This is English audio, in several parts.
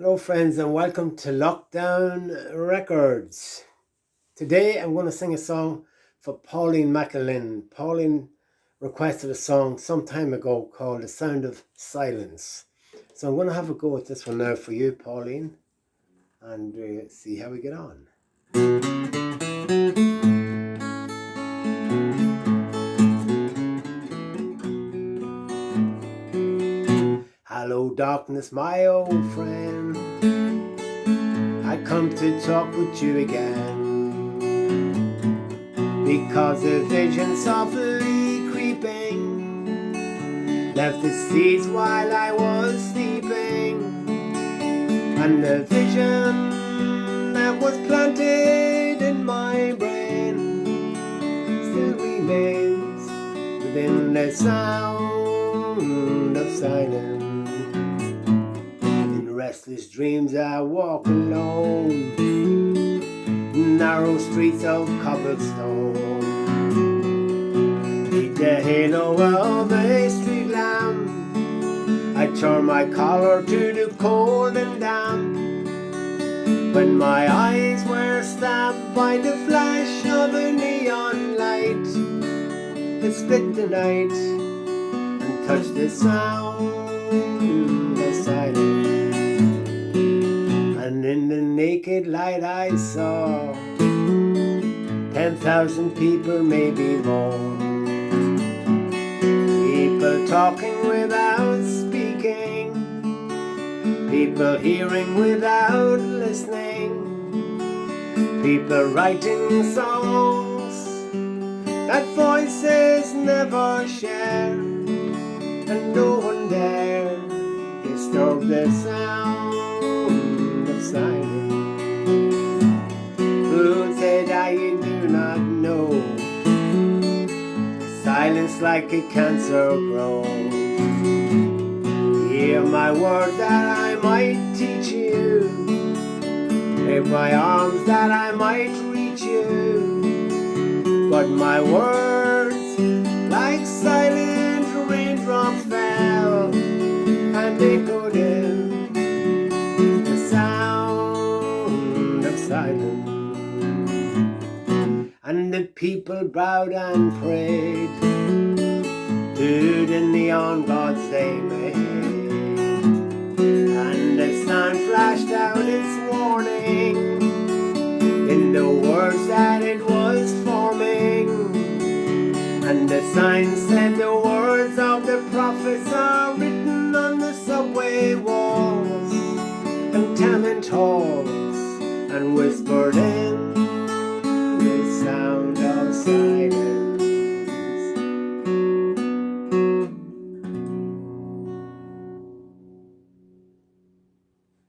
Hello, friends, and welcome to Lockdown Records. Today I'm going to sing a song for Pauline McAlynn. Pauline requested a song some time ago called The Sound of Silence. So I'm going to have a go at this one now for you, Pauline, and see how we get on. Hello, darkness, my old friend. I come to talk with you again, because a vision softly creeping left the seeds while I was sleeping, and the vision that was planted in my brain still remains within the sound of silence. Restless dreams I walk alone, narrow streets of cobblestone, beneath the halo of a street lamp. I turn my collar to the cold and damp, when my eyes were stabbed by the flash of a neon light that split the night and touched the sound of silence. And in the naked light I saw 10,000 people, maybe more. People talking without speaking, people hearing without listening, people writing songs that voices never share, and no one dare disturb the sound of silence. Who said I do not know? Silence like a cancer grows. Hear my words that I might teach you, take my arms that I might reach you, but my words like silent raindrops fell and echoed in the sound of silence. And the people bowed and prayed to the neon gods they made, and the sun flashed out its warning in the words that it was forming, and the sign said the words of the prophets are written on the subway walls and tenement halls, and whispered in the sound of silence.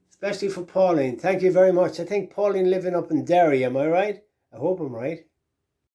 Especially for Pauline. Thank you very much. I think Pauline living up in Derry, am I right? I hope I'm right.